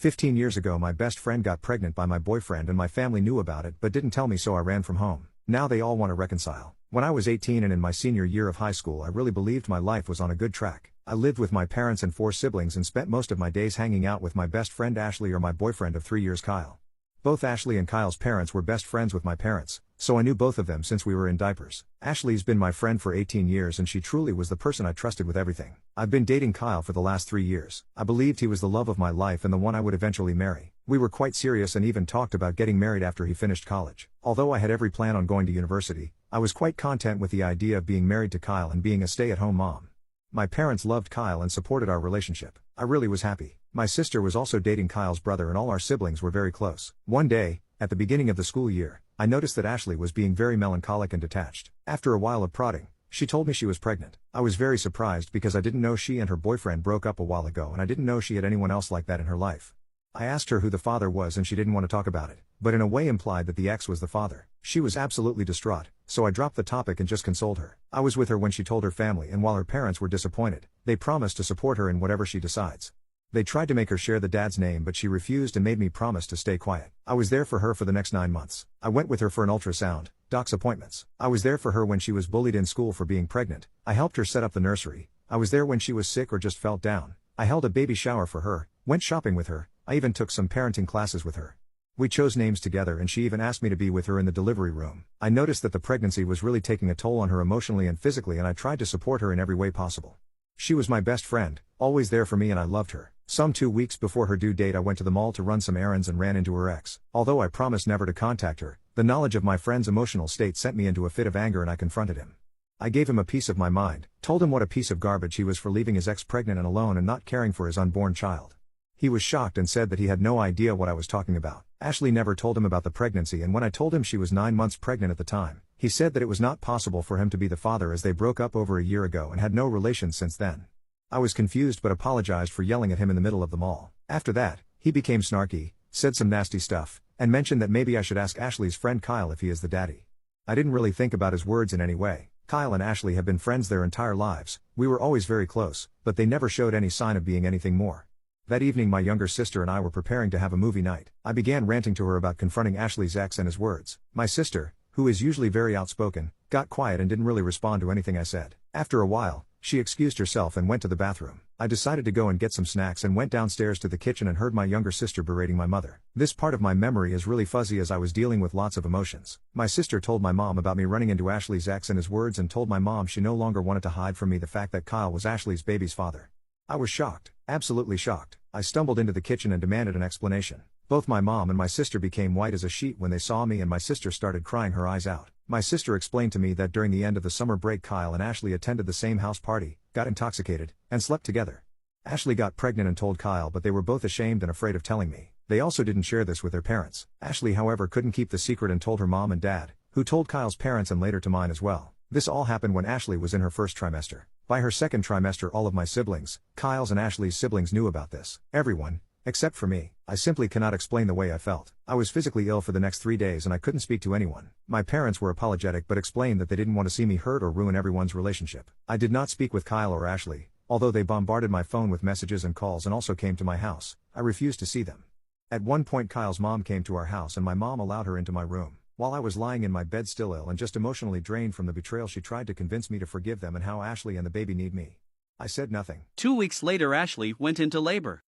15 years ago my best friend got pregnant by my boyfriend and my family knew about it but didn't tell me, so I ran from home. Now they all want to reconcile. When I was 18 and in my senior year of high school, I really believed my life was on a good track. I lived with my parents and 4 siblings and spent most of my days hanging out with my best friend Ashley or my boyfriend of 3 years Kyle. Both Ashley and Kyle's parents were best friends with my parents, so I knew both of them since we were in diapers. Ashley's been my friend for 18 years and she truly was the person I trusted with everything. I've been dating Kyle for the last 3 years. I believed he was the love of my life and the one I would eventually marry. We were quite serious and even talked about getting married after he finished college. Although I had every plan on going to university, I was quite content with the idea of being married to Kyle and being a stay-at-home mom. My parents loved Kyle and supported our relationship. I really was happy. My sister was also dating Kyle's brother and all our siblings were very close. One day, at the beginning of the school year, I noticed that Ashley was being very melancholic and detached. After a while of prodding, she told me she was pregnant. I was very surprised because I didn't know she and her boyfriend broke up a while ago and I didn't know she had anyone else like that in her life. I asked her who the father was and she didn't want to talk about it, but in a way implied that the ex was the father. She was absolutely distraught, so I dropped the topic and just consoled her. I was with her when she told her family, and while her parents were disappointed, they promised to support her in whatever she decides. They tried to make her share the dad's name but she refused and made me promise to stay quiet. I was there for her for the next 9 months. I went with her for an ultrasound, doc's appointments. I was there for her when she was bullied in school for being pregnant. I helped her set up the nursery. I was there when she was sick or just felt down. I held a baby shower for her, went shopping with her. I even took some parenting classes with her. We chose names together and she even asked me to be with her in the delivery room. I noticed that the pregnancy was really taking a toll on her emotionally and physically and I tried to support her in every way possible. She was my best friend, always there for me, and I loved her. Some 2 weeks before her due date I went to the mall to run some errands and ran into her ex. Although I promised never to contact her, the knowledge of my friend's emotional state sent me into a fit of anger and I confronted him. I gave him a piece of my mind, told him what a piece of garbage he was for leaving his ex pregnant and alone and not caring for his unborn child. He was shocked and said that he had no idea what I was talking about. Ashley never told him about the pregnancy, and when I told him she was 9 months pregnant at the time, he said that it was not possible for him to be the father as they broke up over a year ago and had no relations since then. I was confused but apologized for yelling at him in the middle of the mall. After that, he became snarky, said some nasty stuff, and mentioned that maybe I should ask Ashley's friend Kyle if he is the daddy. I didn't really think about his words in any way. Kyle and Ashley have been friends their entire lives. We were always very close, but they never showed any sign of being anything more. That evening my younger sister and I were preparing to have a movie night. I began ranting to her about confronting Ashley's ex and his words. My sister, who is usually very outspoken, got quiet and didn't really respond to anything I said. After a while, she excused herself and went to the bathroom. I decided to go and get some snacks and went downstairs to the kitchen and heard my younger sister berating my mother. This part of my memory is really fuzzy as I was dealing with lots of emotions. My sister told my mom about me running into Ashley's ex and his words and told my mom she no longer wanted to hide from me the fact that Kyle was Ashley's baby's father. I was shocked, absolutely shocked. I stumbled into the kitchen and demanded an explanation. Both my mom and my sister became white as a sheet when they saw me and my sister started crying her eyes out. My sister explained to me that during the end of the summer break Kyle and Ashley attended the same house party, got intoxicated, and slept together. Ashley got pregnant and told Kyle, but they were both ashamed and afraid of telling me. They also didn't share this with their parents. Ashley however couldn't keep the secret and told her mom and dad, who told Kyle's parents and later to mine as well. This all happened when Ashley was in her first trimester. By her second trimester all of my siblings, Kyle's and Ashley's siblings, knew about this. Everyone, except for me. I simply cannot explain the way I felt. I was physically ill for the next 3 days and I couldn't speak to anyone. My parents were apologetic but explained that they didn't want to see me hurt or ruin everyone's relationship. I did not speak with Kyle or Ashley, although they bombarded my phone with messages and calls and also came to my house. I refused to see them. At one point Kyle's mom came to our house and my mom allowed her into my room. While I was lying in my bed still ill and just emotionally drained from the betrayal, she tried to convince me to forgive them and how Ashley and the baby need me. I said nothing. 2 weeks later Ashley went into labor.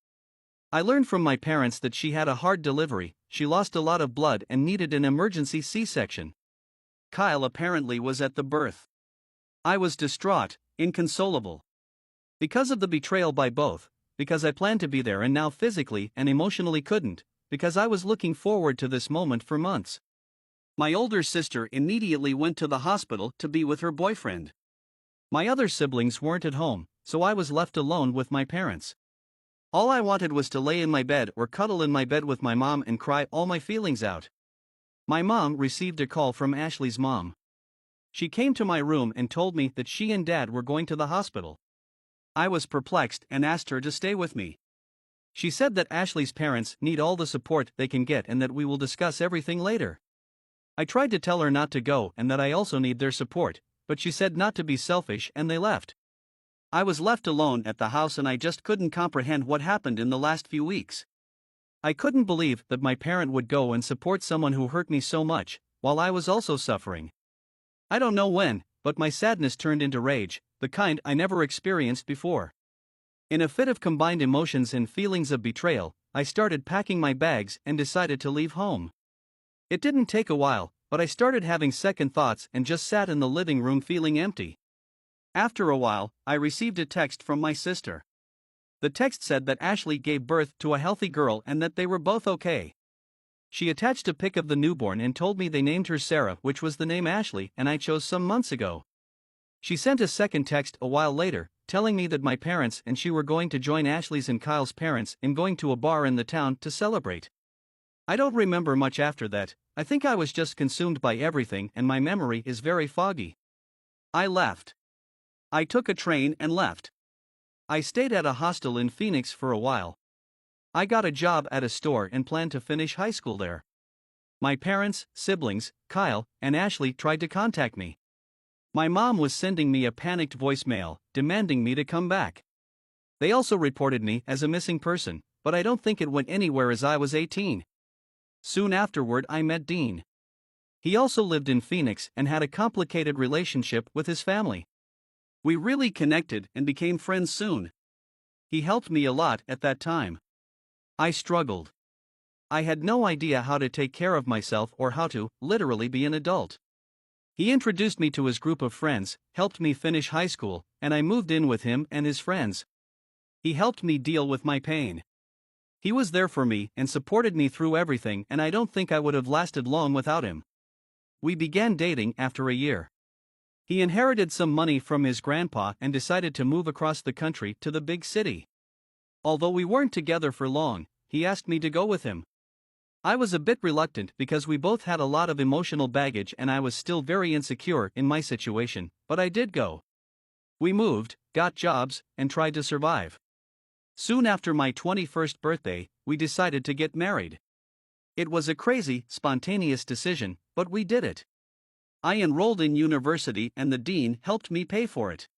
I learned from my parents that she had a hard delivery, she lost a lot of blood and needed an emergency C-section. Kyle apparently was at the birth. I was distraught, inconsolable. Because of the betrayal by both, because I planned to be there and now physically and emotionally couldn't, because I was looking forward to this moment for months. My older sister immediately went to the hospital to be with her boyfriend. My other siblings weren't at home, so I was left alone with my parents. All I wanted was to lay in my bed or cuddle in my bed with my mom and cry all my feelings out. My mom received a call from Ashley's mom. She came to my room and told me that she and dad were going to the hospital. I was perplexed and asked her to stay with me. She said that Ashley's parents need all the support they can get and that we will discuss everything later. I tried to tell her not to go and that I also need their support, but she said not to be selfish and they left. I was left alone at the house and I just couldn't comprehend what happened in the last few weeks. I couldn't believe that my parent would go and support someone who hurt me so much, while I was also suffering. I don't know when, but my sadness turned into rage, the kind I never experienced before. In a fit of combined emotions and feelings of betrayal, I started packing my bags and decided to leave home. It didn't take a while, but I started having second thoughts and just sat in the living room feeling empty. After a while, I received a text from my sister. The text said that Ashley gave birth to a healthy girl and that they were both okay. She attached a pic of the newborn and told me they named her Sarah, which was the name Ashley and I chose some months ago. She sent a second text a while later, telling me that my parents and she were going to join Ashley's and Kyle's parents in going to a bar in the town to celebrate. I don't remember much after that. I think I was just consumed by everything and my memory is very foggy. I left. I took a train and left. I stayed at a hostel in Phoenix for a while. I got a job at a store and planned to finish high school there. My parents, siblings, Kyle, and Ashley tried to contact me. My mom was sending me a panicked voicemail, demanding me to come back. They also reported me as a missing person, but I don't think it went anywhere as I was 18. Soon afterward I met Dean. He also lived in Phoenix and had a complicated relationship with his family. We really connected and became friends soon. He helped me a lot at that time. I struggled. I had no idea how to take care of myself or how to, literally, be an adult. He introduced me to his group of friends, helped me finish high school, and I moved in with him and his friends. He helped me deal with my pain. He was there for me and supported me through everything, and I don't think I would have lasted long without him. We began dating after a year. He inherited some money from his grandpa and decided to move across the country to the big city. Although we weren't together for long, he asked me to go with him. I was a bit reluctant because we both had a lot of emotional baggage and I was still very insecure in my situation, but I did go. We moved, got jobs, and tried to survive. Soon after my 21st birthday, we decided to get married. It was a crazy, spontaneous decision, but we did it. I enrolled in university and the dean helped me pay for it.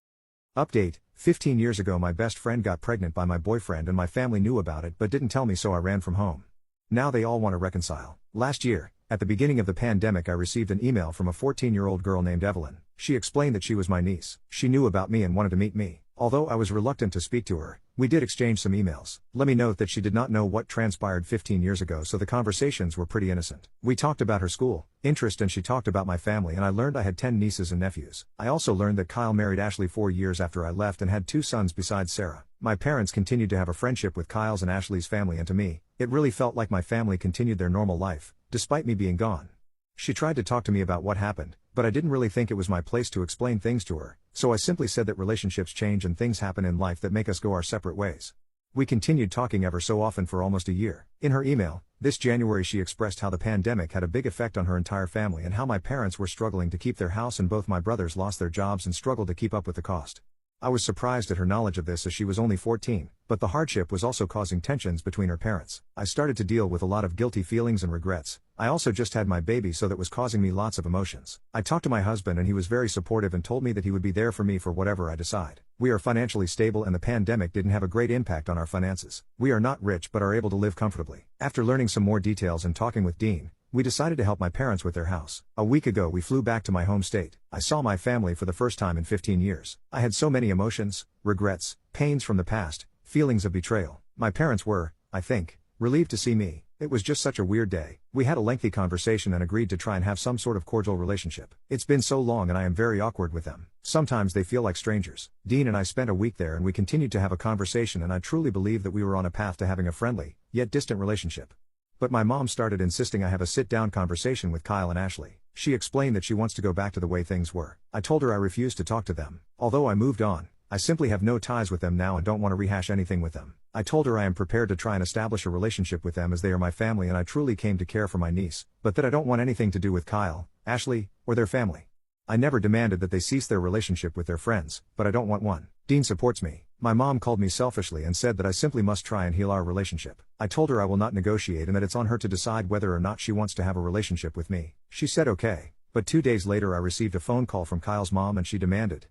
Update: 15 years ago my best friend got pregnant by my boyfriend and my family knew about it but didn't tell me, so I ran from home. Now they all want to reconcile. Last year, at the beginning of the pandemic, I received an email from a 14-year-old girl named Evelyn. She explained that she was my niece. She knew about me and wanted to meet me. Although I was reluctant to speak to her, we did exchange some emails. Let me note that she did not know what transpired 15 years ago, so the conversations were pretty innocent. We talked about her school interest and she talked about my family, and I learned I had 10 nieces and nephews. I also learned that Kyle married Ashley 4 years after I left and had 2 sons besides Sarah. My parents continued to have a friendship with Kyle's and Ashley's family, and to me, it really felt like my family continued their normal life, despite me being gone. She tried to talk to me about what happened, but I didn't really think it was my place to explain things to her, so I simply said that relationships change and things happen in life that make us go our separate ways. We continued talking ever so often for almost a year. In her email, this January, she expressed how the pandemic had a big effect on her entire family and how my parents were struggling to keep their house and both my brothers lost their jobs and struggled to keep up with the cost. I was surprised at her knowledge of this as she was only 14, but the hardship was also causing tensions between her parents. I started to deal with a lot of guilty feelings and regrets. I also just had my baby, so that was causing me lots of emotions. I talked to my husband and he was very supportive and told me that he would be there for me for whatever I decide. We are financially stable and the pandemic didn't have a great impact on our finances. We are not rich but are able to live comfortably. After learning some more details and talking with Dean, we decided to help my parents with their house. A week ago we flew back to my home state. I saw my family for the first time in 15 years. I had so many emotions, regrets, pains from the past, feelings of betrayal. My parents were, I think, relieved to see me. It was just such a weird day. We had a lengthy conversation and agreed to try and have some sort of cordial relationship. It's been so long and I am very awkward with them. Sometimes they feel like strangers. Dean and I spent a week there and we continued to have a conversation, and I truly believe that we were on a path to having a friendly, yet distant relationship. But my mom started insisting I have a sit-down conversation with Kyle and Ashley. She explained that she wants to go back to the way things were. I told her I refused to talk to them. Although I moved on, I simply have no ties with them now and don't want to rehash anything with them. I told her I am prepared to try and establish a relationship with them as they are my family and I truly came to care for my niece, but that I don't want anything to do with Kyle, Ashley, or their family. I never demanded that they cease their relationship with their friends, but I don't want one. Dean supports me. My mom called me selfishly and said that I simply must try and heal our relationship. I told her I will not negotiate and that it's on her to decide whether or not she wants to have a relationship with me. She said okay, but 2 days later I received a phone call from Kyle's mom and she demanded,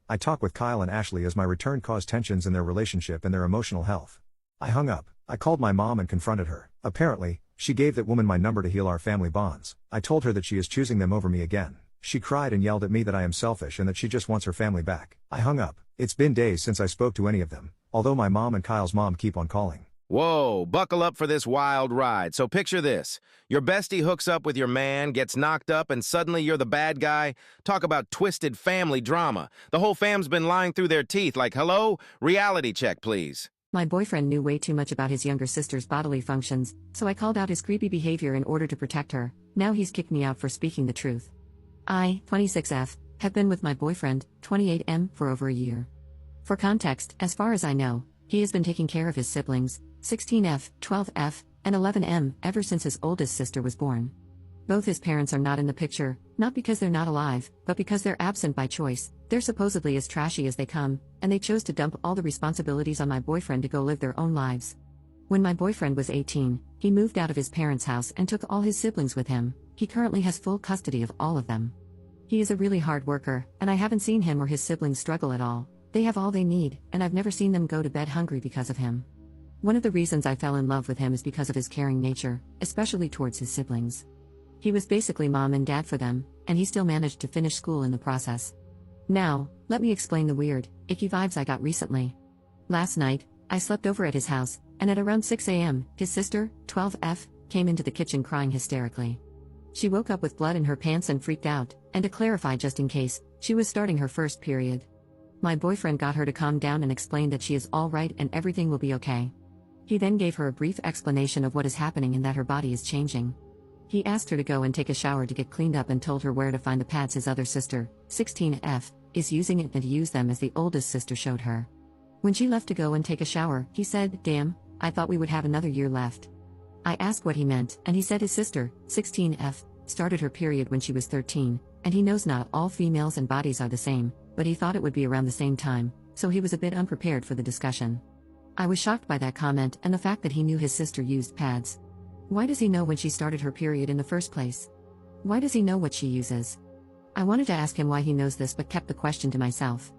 I talk with Kyle and Ashley as my return caused tensions in their relationship and their emotional health. I hung up. I called my mom and confronted her. Apparently, she gave that woman my number to heal our family bonds. I told her that she is choosing them over me again. She cried and yelled at me that I am selfish and that she just wants her family back. I hung up. It's been days since I spoke to any of them, although my mom and Kyle's mom keep on calling. Whoa, buckle up for this wild ride. So picture this. Your bestie hooks up with your man, gets knocked up, and suddenly you're the bad guy. Talk about twisted family drama. The whole fam's been lying through their teeth like, hello? Reality check, please. My boyfriend knew way too much about his younger sister's bodily functions, so I called out his creepy behavior in order to protect her. Now he's kicked me out for speaking the truth. I, 26F, have been with my boyfriend, 28M, for over a year. For context, as far as I know, he has been taking care of his siblings, 16F, 12F, and 11M, ever since his oldest sister was born. Both his parents are not in the picture, not because they're not alive, but because they're absent by choice. They're supposedly as trashy as they come, and they chose to dump all the responsibilities on my boyfriend to go live their own lives. When my boyfriend was 18, he moved out of his parents' house and took all his siblings with him. He currently has full custody of all of them. He is a really hard worker, and I haven't seen him or his siblings struggle at all. They have all they need, and I've never seen them go to bed hungry because of him. One of the reasons I fell in love with him is because of his caring nature, especially towards his siblings. He was basically mom and dad for them, and he still managed to finish school in the process. Now, let me explain the weird, icky vibes I got recently. Last night, I slept over at his house, and at around 6 a.m., his sister, 12F, came into the kitchen crying hysterically. She woke up with blood in her pants and freaked out, and to clarify just in case, she was starting her first period. My boyfriend got her to calm down and explained that she is all right and everything will be okay. He then gave her a brief explanation of what is happening and that her body is changing. He asked her to go and take a shower to get cleaned up and told her where to find the pads his other sister, 16F, is using it and to use them as the oldest sister showed her. When she left to go and take a shower, he said, "Damn, I thought we would have another year left." I asked what he meant, and he said his sister, 16F, started her period when she was 13, and he knows not all females and bodies are the same, but he thought it would be around the same time, so he was a bit unprepared for the discussion. I was shocked by that comment and the fact that he knew his sister used pads. Why does he know when she started her period in the first place? Why does he know what she uses? I wanted to ask him why he knows this but kept the question to myself.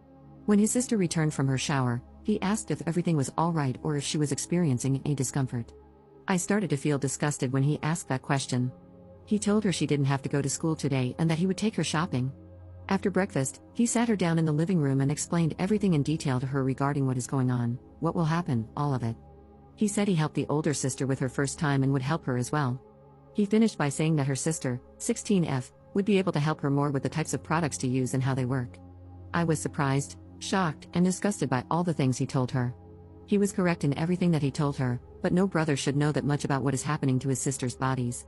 When his sister returned from her shower, he asked if everything was all right or if she was experiencing any discomfort. I started to feel disgusted when he asked that question. He told her she didn't have to go to school today and that he would take her shopping. After breakfast, he sat her down in the living room and explained everything in detail to her regarding what is going on, what will happen, all of it. He said he helped the older sister with her first time and would help her as well. He finished by saying that her sister, 16F, would be able to help her more with the types of products to use and how they work. I was surprised, shocked, and disgusted by all the things he told her. He was correct in everything that he told her, but no brother should know that much about what is happening to his sister's bodies.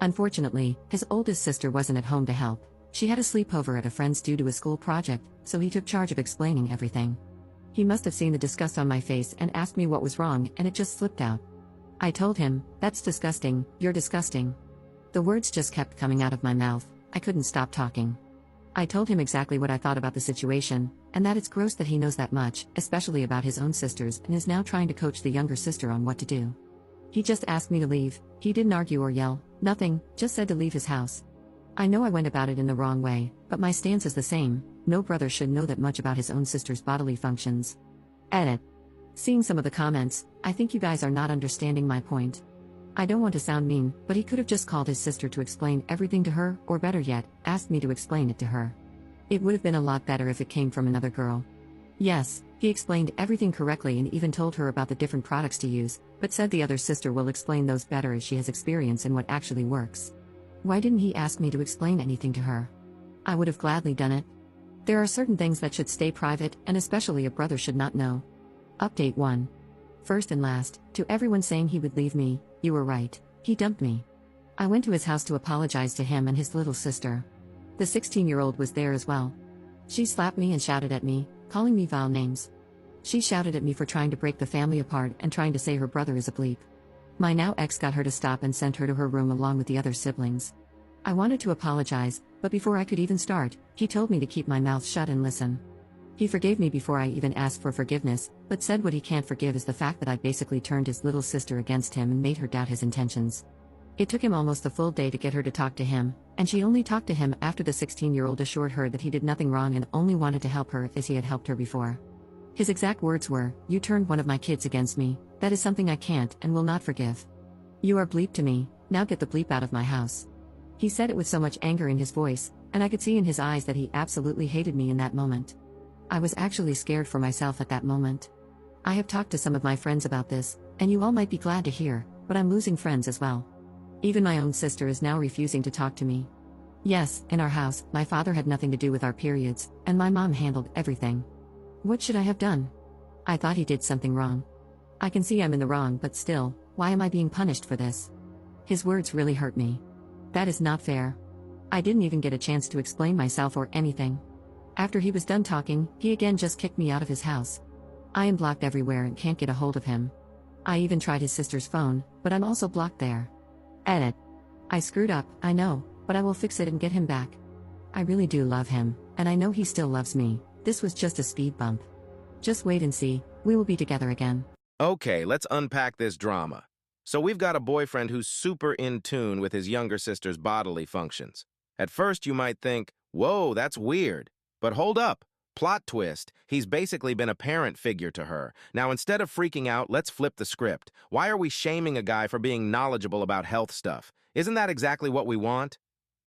Unfortunately, his oldest sister wasn't at home to help. She had a sleepover at a friend's due to a school project, so he took charge of explaining everything. He must have seen the disgust on my face and asked me what was wrong, and it just slipped out. I told him, "That's disgusting, you're disgusting." The words just kept coming out of my mouth. I couldn't stop talking. I told him exactly what I thought about the situation, and that it's gross that he knows that much, especially about his own sisters, and is now trying to coach the younger sister on what to do. He just asked me to leave. He didn't argue or yell, nothing, just said to leave his house. I know I went about it in the wrong way, but my stance is the same. No brother should know that much about his own sister's bodily functions. Edit. Seeing some of the comments, I think you guys are not understanding my point. I don't want to sound mean, but he could have just called his sister to explain everything to her, or better yet, asked me to explain it to her. It would have been a lot better if it came from another girl. Yes, he explained everything correctly and even told her about the different products to use, but said the other sister will explain those better as she has experience in what actually works. Why didn't he ask me to explain anything to her? I would have gladly done it. There are certain things that should stay private, and especially a brother should not know. Update 1. First and last, to everyone saying he would leave me, you were right, he dumped me. I went to his house to apologize to him and his little sister. The 16-year-old was there as well. She slapped me and shouted at me, calling me vile names. She shouted at me for trying to break the family apart and trying to say her brother is a bleep. My now ex got her to stop and sent her to her room along with the other siblings. I wanted to apologize, but before I could even start, he told me to keep my mouth shut and listen. He forgave me before I even asked for forgiveness, but said what he can't forgive is the fact that I basically turned his little sister against him and made her doubt his intentions. It took him almost a full day to get her to talk to him, and she only talked to him after the 16-year-old assured her that he did nothing wrong and only wanted to help her as he had helped her before. His exact words were, "You turned one of my kids against me, that is something I can't and will not forgive. You are bleep to me, now get the bleep out of my house." He said it with so much anger in his voice, and I could see in his eyes that he absolutely hated me in that moment. I was actually scared for myself at that moment. I have talked to some of my friends about this, and you all might be glad to hear, but I'm losing friends as well. Even my own sister is now refusing to talk to me. Yes, in our house, my father had nothing to do with our periods, and my mom handled everything. What should I have done? I thought he did something wrong. I can see I'm in the wrong, but still, why am I being punished for this? His words really hurt me. That is not fair. I didn't even get a chance to explain myself or anything. After he was done talking, he again just kicked me out of his house. I am blocked everywhere and can't get a hold of him. I even tried his sister's phone, but I'm also blocked there. Edit. I screwed up, I know, but I will fix it and get him back. I really do love him, and I know he still loves me. This was just a speed bump. Just wait and see, we will be together again. Okay, let's unpack this drama. So we've got a boyfriend who's super in tune with his younger sister's bodily functions. At first you might think, whoa, that's weird. But hold up. Plot twist, he's basically been a parent figure to her. Now, instead of freaking out, let's flip the script. Why are we shaming a guy for being knowledgeable about health stuff? Isn't that exactly what we want?